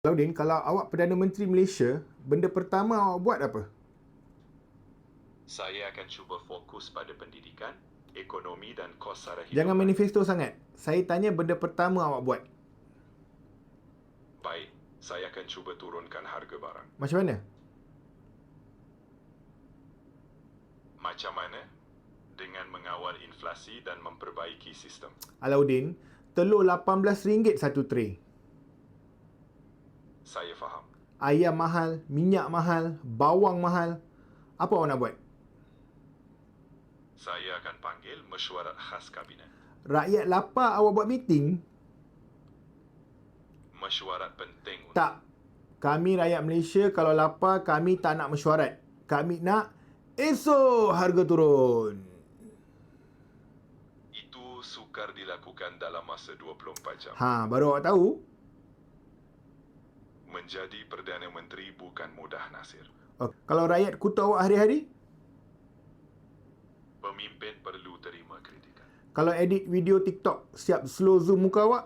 Laudin, kalau awak Perdana Menteri Malaysia, benda pertama awak buat apa? Saya akan cuba fokus pada pendidikan, ekonomi dan kos sara hidup. Jangan manifesto sangat. Saya tanya benda pertama awak buat. Baik, saya akan cuba turunkan harga barang. Macam mana? Macam mana? Dengan mengawal inflasi dan memperbaiki sistem. Alauddin, telur RM18 satu tray. Saya faham. Ayam mahal, minyak mahal, bawang mahal. Apa awak nak buat? Saya akan panggil mesyuarat khas kabinet. Rakyat lapar awak buat meeting? Mesyuarat penting untuk... Tak. Kami rakyat Malaysia kalau lapar, kami tak nak mesyuarat. Kami nak esok harga turun. Itu sukar dilakukan dalam masa 24 jam. Baru awak tahu? Menjadi Perdana Menteri bukan mudah, Nasir. Kalau rakyat kutuk awak hari-hari? Pemimpin perlu terima kritikan. Kalau edit video TikTok, siap slow zoom muka awak?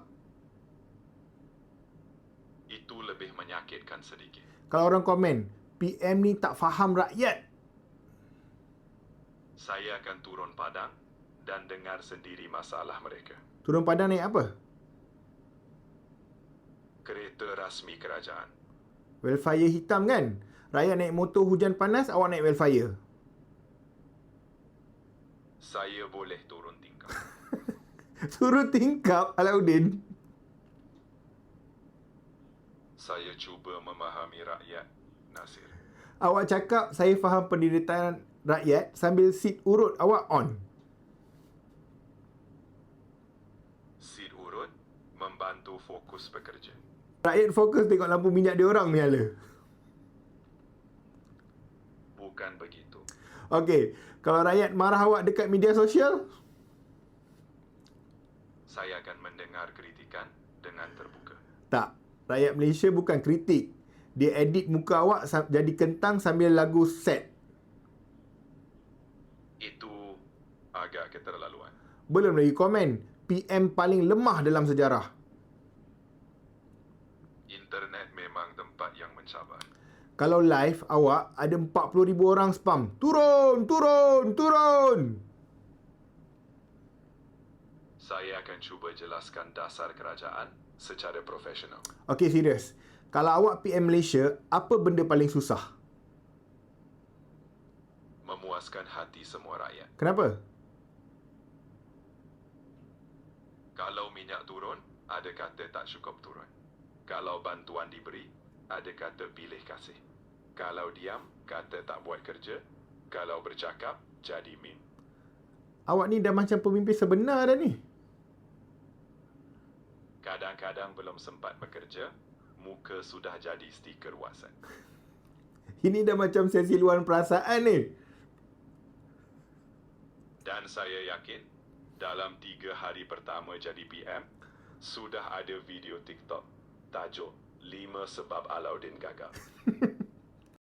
Itu lebih menyakitkan sedikit. Kalau orang komen, PM ni tak faham rakyat. Saya akan turun padang dan dengar sendiri masalah mereka. Turun padang naik apa? Kereta rasmi kerajaan. Welfare hitam kan? Rakyat naik motor hujan panas, awak naik welfare. Saya boleh turun tingkap. Turun tingkap, Alauddin. Saya cuba memahami rakyat, Nasir. Awak cakap saya faham penderitaan rakyat sambil seat urut awak on. Seat urut membantu fokus bekerja. Rakyat fokus tengok lampu minyak dia orang nyala. Bukan begitu. Okey, kalau rakyat marah awak dekat media sosial? Saya akan mendengar kritikan dengan terbuka. Tak, rakyat Malaysia bukan kritik. Dia edit muka awak jadi kentang sambil lagu set. Itu agak keterlaluan. Belum lagi komen, PM paling lemah dalam sejarah. Internet memang tempat yang mencabar. Kalau live awak ada 40,000 orang spam. Turun, turun, turun. Saya akan cuba jelaskan dasar kerajaan secara profesional. Okey, serius. Kalau awak PM Malaysia, apa benda paling susah? Memuaskan hati semua rakyat. Kenapa? Kalau minyak turun, ada kata tak cukup turun. Kalau bantuan diberi, ada kata pilih kasih. Kalau diam, kata tak buat kerja. Kalau bercakap, jadi meme. Awak ni dah macam pemimpin sebenar dah ni. Kadang-kadang belum sempat bekerja, muka sudah jadi stiker WhatsApp. Ini dah macam sesi luaran perasaan ni. Dan saya yakin, dalam 3 hari pertama jadi PM, sudah ada video TikTok tajuk 5 sebab Alauddin gagal.